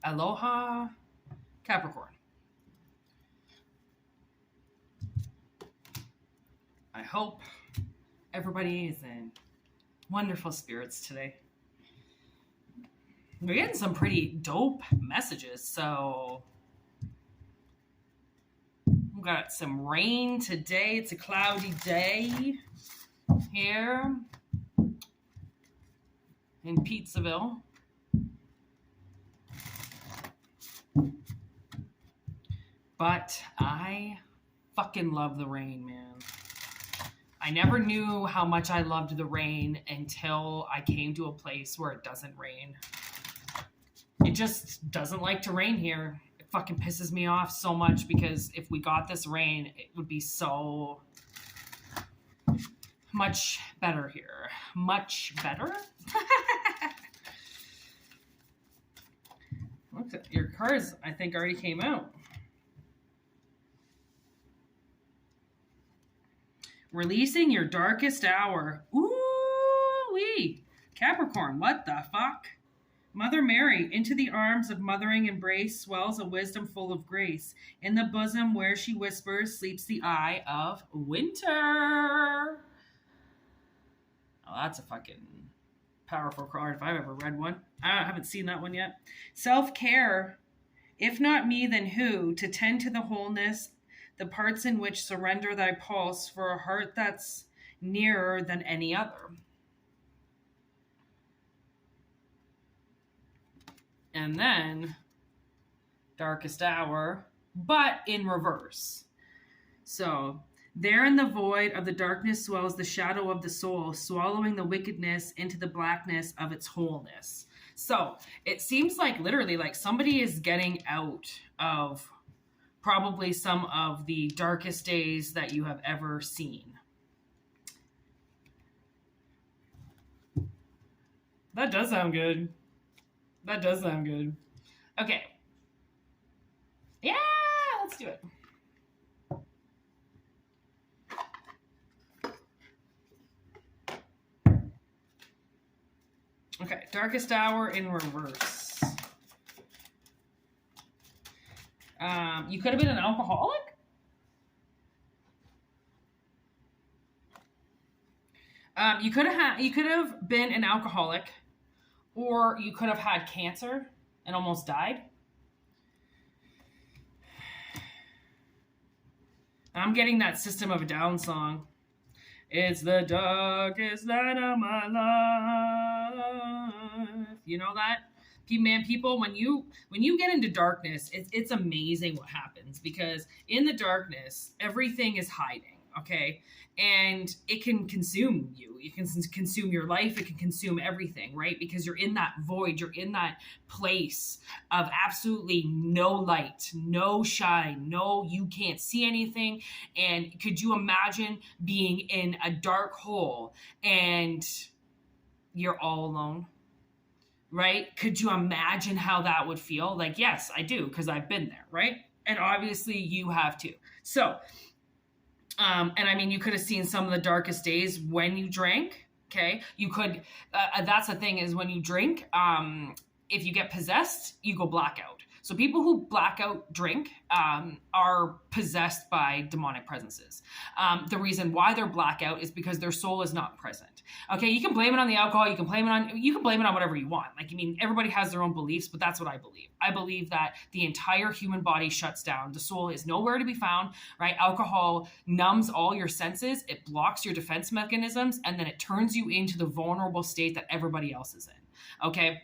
Aloha, Capricorn. I hope everybody is in wonderful spirits today. We're getting some pretty dope messages. So we've got some rain today. It's a cloudy day here in Pizzaville. But I fucking love the rain, man. I never knew how much I loved the rain until I came to a place where it doesn't rain. It just doesn't like to rain here. It fucking pisses me off so much because if we got this rain, it would be so much better here. Much better? Look at your cards, I think, already came out. Releasing your darkest hour. Ooh-wee. Capricorn, what the fuck? Mother Mary, into the arms of mothering embrace swells a wisdom full of grace. In the bosom where she whispers sleeps the eye of winter. Oh, that's a fucking powerful card if I've ever read one. I haven't seen that one yet. Self-care. If not me, then who? To tend to the wholeness, the parts in which surrender thy pulse for a heart that's nearer than any other. And then darkest hour, but in reverse. So there in the void of the darkness swells the shadow of the soul, swallowing the wickedness into the blackness of its wholeness. So it seems like literally like somebody is getting out of probably some of the darkest days that you have ever seen. That does sound good. That does sound good. Okay. Yeah, let's do it. Okay, darkest hour in reverse. You could have been an alcoholic? You could have been an alcoholic, or you could have had cancer and almost died. I'm getting that System of a Down song. It's the darkest night of my life. You know that? Man, people, when you get into darkness, it's amazing what happens, because in the darkness, everything is hiding, okay? And it can consume you. It can consume your life. It can consume everything, right? Because you're in that void. You're in that place of absolutely no light, no shine, no, you can't see anything. And could you imagine being in a dark hole and you're all alone? Right? Could you imagine how that would feel? Like, yes, I do, because I've been there, right? And obviously you have too. So, and I mean, you could have seen some of the darkest days when you drank, okay? You could, that's the thing is when you drink, if you get possessed, you go blackout. So people who blackout drink are possessed by demonic presences. The reason why they're blackout is because their soul is not present. Okay, you can blame it on the alcohol. You can blame it on whatever you want. Like, I mean, everybody has their own beliefs, but that's what I believe. I believe that the entire human body shuts down. The soul is nowhere to be found, right? Alcohol numbs all your senses. It blocks your defense mechanisms, and then it turns you into the vulnerable state that everybody else is in. Okay,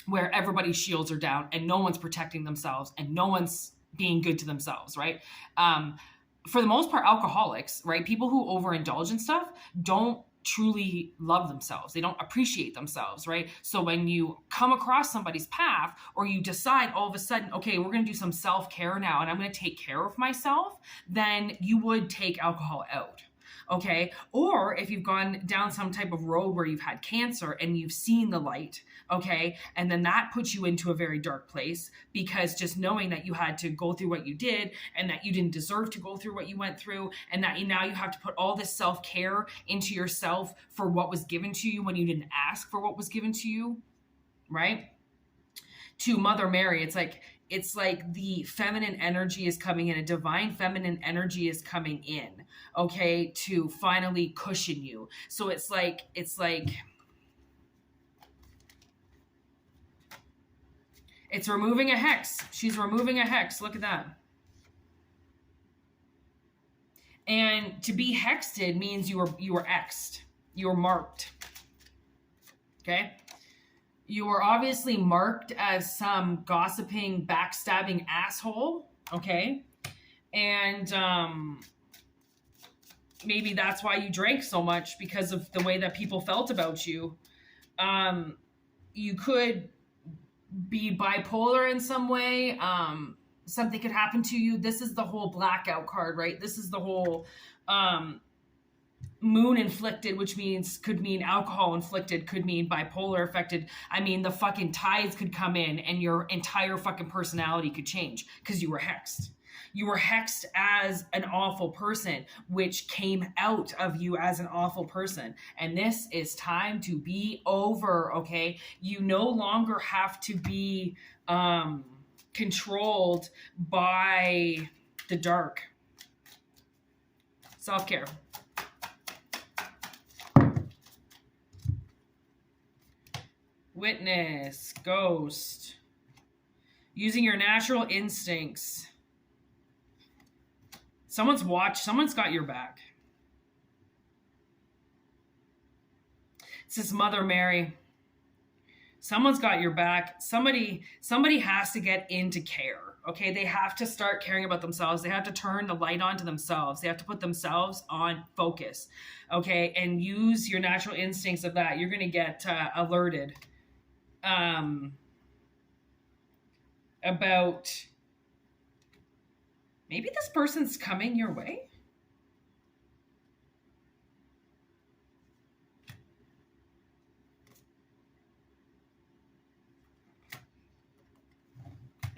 where everybody's shields are down and no one's protecting themselves and no one's being good to themselves, right? For the most part, alcoholics, right? People who overindulge in stuff don't truly love themselves. They don't appreciate themselves, right? So when you come across somebody's path, or you decide all of a sudden, okay, we're going to do some self-care now and I'm going to take care of myself, then you would take alcohol out. Okay. Or if you've gone down some type of road where you've had cancer and you've seen the light, okay, and then that puts you into a very dark place, because just knowing that you had to go through what you did and that you didn't deserve to go through what you went through, and that now you have to put all this self-care into yourself for what was given to you when you didn't ask for what was given to you, right? to Mother Mary. It's like the feminine energy is coming in, a divine feminine energy is coming in, okay, to finally cushion you. So it's like it's removing a hex. She's removing a hex. Look at that. And to be hexed means you were X'd. You were marked. Okay? You were obviously marked as some gossiping, backstabbing asshole. Okay? And maybe that's why you drank so much, because of the way that people felt about you. You could be bipolar in some way. Something could happen to you. This is the whole blackout card, right? This is the whole moon inflicted, which could mean alcohol inflicted, could mean bipolar affected. I mean, the fucking tides could come in and your entire fucking personality could change because you were hexed. You were hexed as an awful person, which came out of you as an awful person. And this is time to be over, okay? You no longer have to be controlled by the dark. Self-care. Witness, ghost. Using your natural instincts. Someone's got your back. It says Mother Mary. Someone's got your back. Somebody has to get into care. Okay, they have to start caring about themselves. They have to turn the light on to themselves. They have to put themselves on focus. Okay, and use your natural instincts of that. You're going to get alerted about maybe this person's coming your way.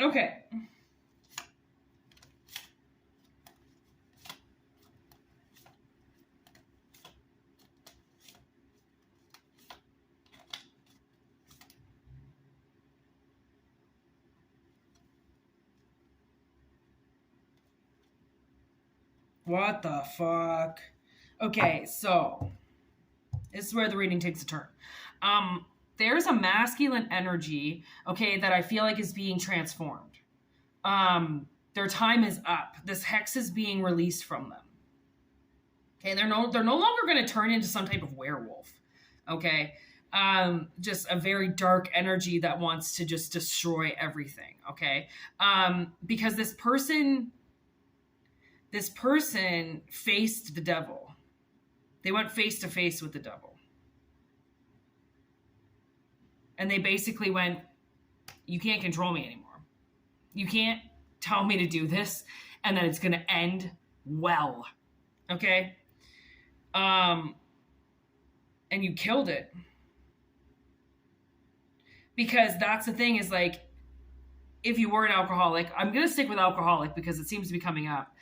Okay. What the fuck? Okay, so this is where the reading takes a turn. There's a masculine energy, okay, that I feel like is being transformed. Their time is up. This hex is being released from them. Okay, they're no longer going to turn into some type of werewolf. Okay, just a very dark energy that wants to just destroy everything. Okay, because this person faced the devil. They went face to face with the devil. And they basically went, you can't control me anymore. You can't tell me to do this and then it's going to end well. Okay? And you killed it. Because that's the thing is like, if you were an alcoholic, I'm going to stick with alcoholic because it seems to be coming up.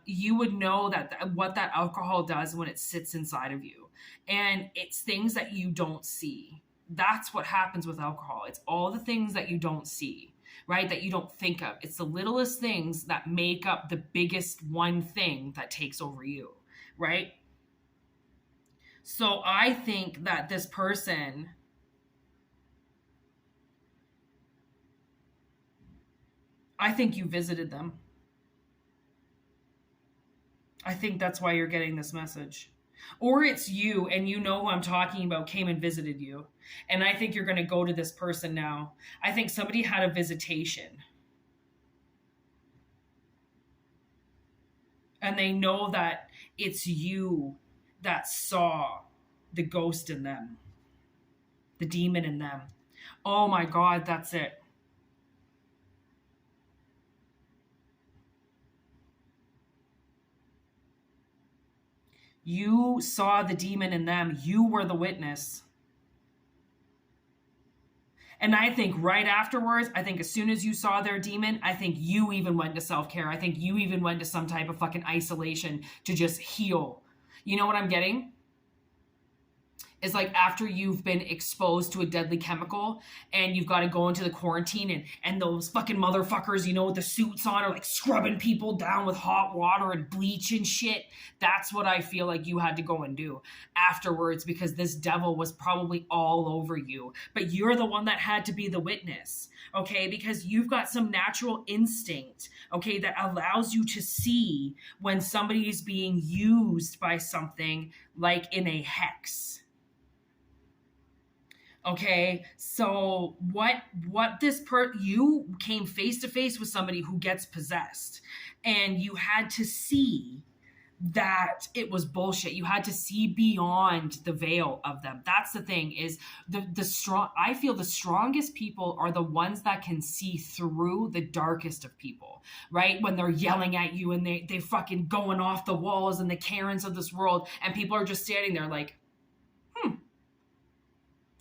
You would know that what that alcohol does when it sits inside of you. And it's things that you don't see. That's what happens with alcohol. It's all the things that you don't see, right? That you don't think of. It's the littlest things that make up the biggest one thing that takes over you, right? So I think that this person, I think you visited them. I think that's why you're getting this message. Or it's you, and you know who I'm talking about, came and visited you. And I think you're going to go to this person now. I think somebody had a visitation. And they know that it's you that saw the ghost in them. The demon in them. Oh my God, that's it. You saw the demon in them. You were the witness. And I think right afterwards, I think as soon as you saw their demon, I think you even went to self-care. I think you even went to some type of fucking isolation to just heal. You know what I'm getting? is like after you've been exposed to a deadly chemical and you've got to go into the quarantine, and those fucking motherfuckers, you know, with the suits on are like scrubbing people down with hot water and bleach and shit. That's what I feel like you had to go and do afterwards, because this devil was probably all over you. But you're the one that had to be the witness, okay? Because you've got some natural instinct, okay, that allows you to see when somebody is being used by something like in a hex. Okay, so you came face to face with somebody who gets possessed, and you had to see that it was bullshit. You had to see beyond the veil of them. That's the thing, is the strong, I feel the strongest people are the ones that can see through the darkest of people, right? When they're yelling at you and they fucking going off the walls and the Karens of this world, and people are just standing there like,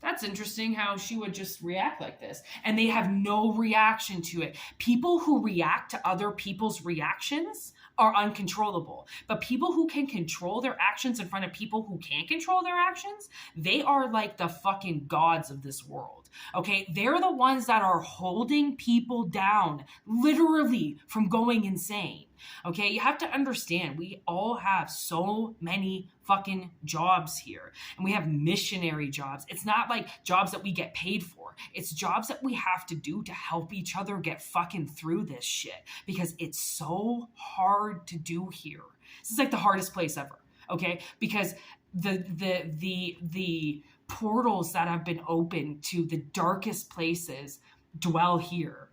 that's interesting how she would just react like this. And they have no reaction to it. People who react to other people's reactions are uncontrollable. But people who can control their actions in front of people who can't control their actions, they are like the fucking gods of this world. Okay? They're the ones that are holding people down, literally, from going insane. Okay, you have to understand, we all have so many fucking jobs here, and we have missionary jobs. It's not like jobs that we get paid for. It's jobs that we have to do to help each other get fucking through this shit, because it's so hard to do here. This is like the hardest place ever. Okay, because the portals that have been opened to the darkest places dwell here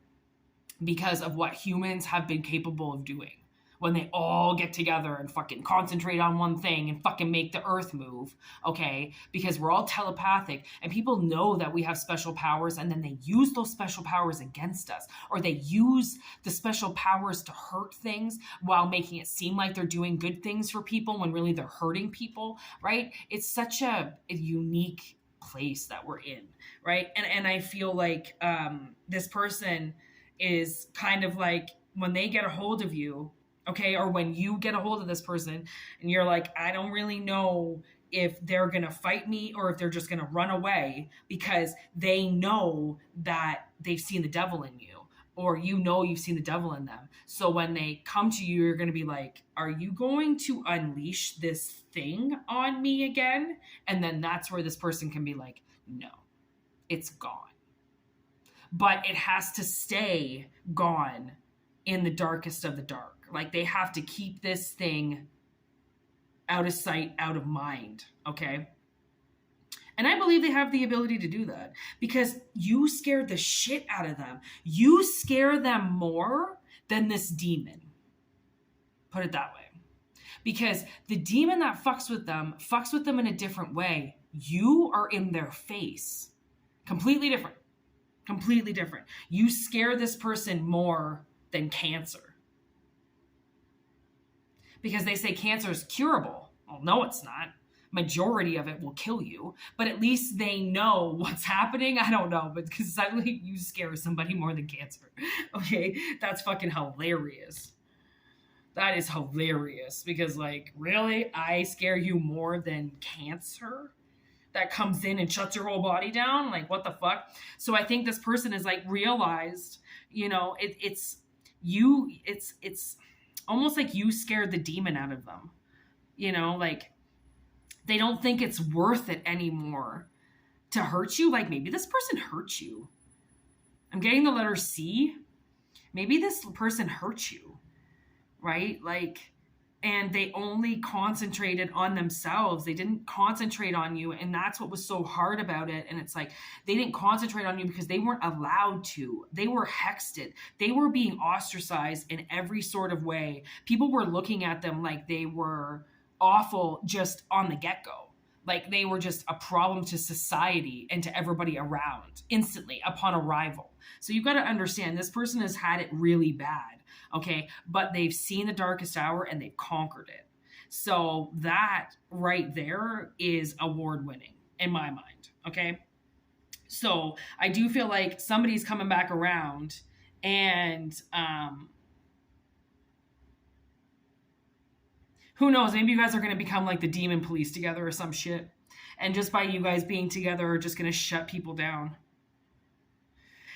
because of what humans have been capable of doing when they all get together and fucking concentrate on one thing and fucking make the earth move, okay? Because we're all telepathic, and people know that we have special powers, and then they use those special powers against us, or they use the special powers to hurt things while making it seem like they're doing good things for people when really they're hurting people, right? It's such a unique place that we're in, right? And I feel like this person is kind of like, when they get a hold of you, okay, or when you get a hold of this person and you're like, I don't really know if they're going to fight me or if they're just going to run away, because they know that they've seen the devil in you, or you know you've seen the devil in them. So when they come to you, you're going to be like, are you going to unleash this thing on me again? And then that's where this person can be like, no, it's gone. But it has to stay gone in the darkest of the dark. Like, they have to keep this thing out of sight, out of mind, okay? And I believe they have the ability to do that, because you scared the shit out of them. You scare them more than this demon. Put it that way. Because the demon that fucks with them in a different way. You are in their face. Completely different. Completely different. You scare this person more than cancer. Because they say cancer is curable. Well, no, it's not. Majority of it will kill you, but at least they know what's happening. I don't know, but because suddenly you scare somebody more than cancer. Okay, that's fucking hilarious. That is hilarious, because like, really, I scare you more than cancer that comes in and shuts your whole body down? Like, what the fuck? So I think this person is like realized, you know, it's almost like you scared the demon out of them. You know, like, they don't think it's worth it anymore to hurt you. Like, maybe this person hurt you. I'm getting the letter C. Maybe this person hurt you, right? Like, and they only concentrated on themselves. They didn't concentrate on you. And that's what was so hard about it. And it's like, they didn't concentrate on you because they weren't allowed to. They were hexed. They were being ostracized in every sort of way. People were looking at them like they were awful just on the get-go. Like, they were just a problem to society and to everybody around instantly upon arrival. So you've got to understand, this person has had it really bad. Okay, but they've seen the darkest hour and they've conquered it. So that right there is award winning in my mind. Okay, so I do feel like somebody's coming back around, and who knows, maybe you guys are going to become like the demon police together or some shit. And just by you guys being together are just going to shut people down.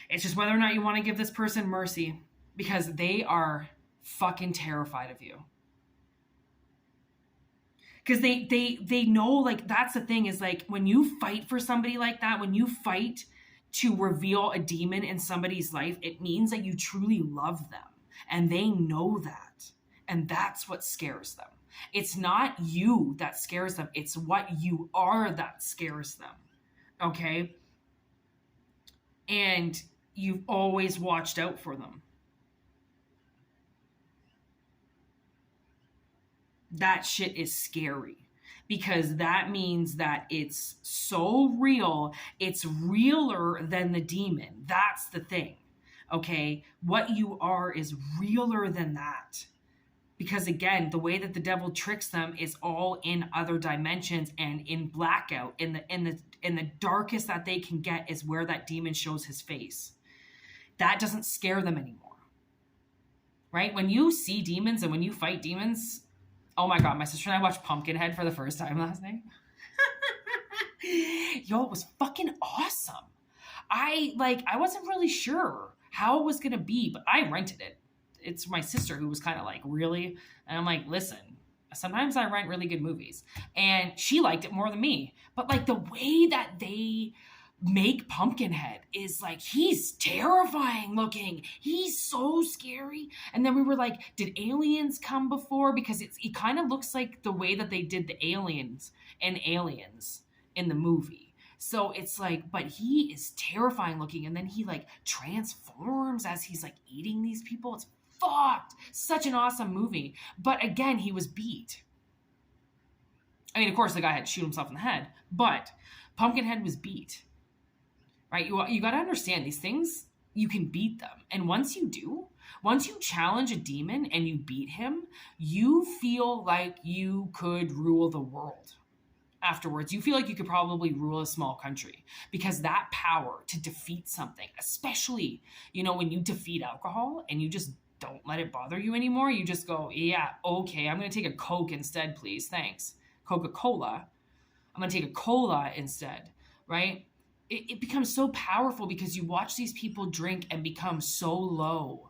It's just whether or not you want to give this person mercy, because they are fucking terrified of you. Because they know, like, that's the thing, is like, when you fight for somebody like that, when you fight to reveal a demon in somebody's life, it means that you truly love them. And they know that. And that's what scares them. It's not you that scares them. It's what you are that scares them. Okay? And you've always watched out for them. That shit is scary, because that means that it's so real. It's realer than the demon. That's the thing. Okay? What you are is realer than that. Because again, the way that the devil tricks them is all in other dimensions and in blackout. In the darkest that they can get is where that demon shows his face. That doesn't scare them anymore. Right? When you see demons and when you fight demons, oh my God, my sister and I watched Pumpkinhead for the first time last night. Yo, it was fucking awesome. I wasn't really sure how it was going to be, but I rented it. It's my sister who was kind of like, really? And I'm like, listen, sometimes I rent really good movies. And she liked it more than me. But like the way that they make Pumpkinhead is like, he's terrifying looking. He's so scary. And then we were like, did aliens come before? Because it kind of looks like the way that they did the aliens and Aliens in the movie. So it's like, but he is terrifying looking. And then he like transforms as he's like eating these people. It's fucked. Such an awesome movie. But again, he was beat. I mean, of course, the guy had to shoot himself in the head, but Pumpkinhead was beat. Right? You got to understand these things, you can beat them. And once you do, once you challenge a demon and you beat him, you feel like you could rule the world. Afterwards, you feel like you could probably rule a small country, because that power to defeat something, especially, when you defeat alcohol and you just don't let it bother you anymore, you just go, yeah, okay, I'm going to take a Coke instead, please. Thanks. Coca-Cola. I'm going to take a cola instead, right? It becomes so powerful because you watch these people drink and become so low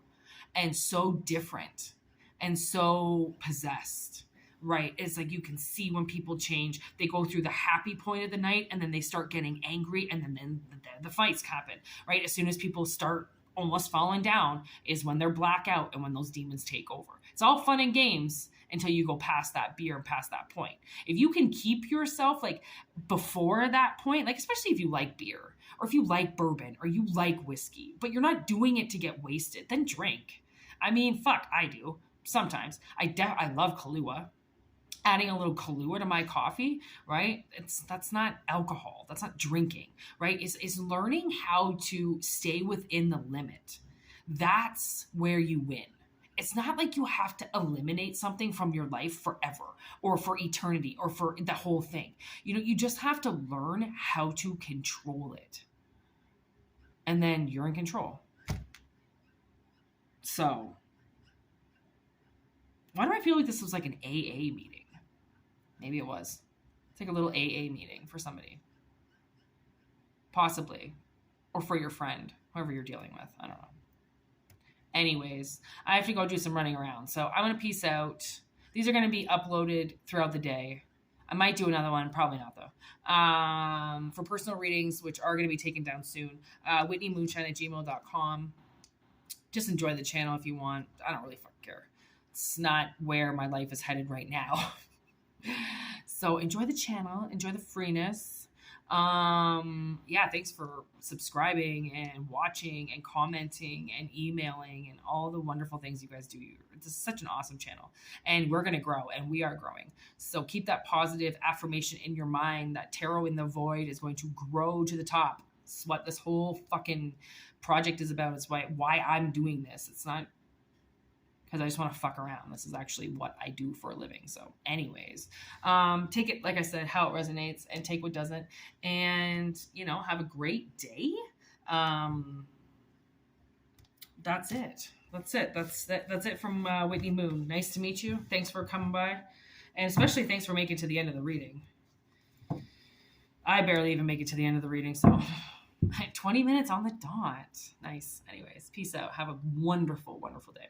and so different and so possessed, right? It's like you can see when people change. They go through the happy point of the night and then they start getting angry, and then the fights happen, right? As soon as people start almost falling down is when they're blackout and when those demons take over. It's all fun and games until you go past that beer and past that point. If you can keep yourself like before that point, like especially if you like beer or if you like bourbon or you like whiskey, but you're not doing it to get wasted, then drink. I mean, fuck, I do sometimes. I love Kahlua. Adding a little Kahlua to my coffee, right? That's not alcohol. That's not drinking, right? Is learning how to stay within the limit. That's where you win. It's not like you have to eliminate something from your life forever or for eternity or for the whole thing. You just have to learn how to control it. And then you're in control. So, why do I feel like this was like an AA meeting? Maybe it was. It's like a little AA meeting for somebody. Possibly. Or for your friend, whoever you're dealing with. I don't know. Anyways, I have to go do some running around. So I'm going to peace out. These are going to be uploaded throughout the day. I might do another one. Probably not, though. For personal readings, which are going to be taken down soon, whitneymoonshine@gmail.com. Just enjoy the channel if you want. I don't really fucking care. It's not where my life is headed right now. So enjoy the channel. Enjoy the freeness. Thanks for subscribing and watching and commenting and emailing and all the wonderful things you guys do. It's such an awesome channel, and we're going to grow, and we are growing. So keep that positive affirmation in your mind that tarot in the void is going to grow to the top. It's what this whole fucking project is about. It's why I'm doing this. It's not because I just want to fuck around. This is actually what I do for a living. So anyways, take it, like I said, how it resonates, and take what doesn't, and, have a great day. That's it. That's it from Whitney Moon. Nice to meet you. Thanks for coming by. And especially thanks for making it to the end of the reading. I barely even make it to the end of the reading, so 20 minutes on the dot. Nice. Anyways, peace out. Have a wonderful, wonderful day.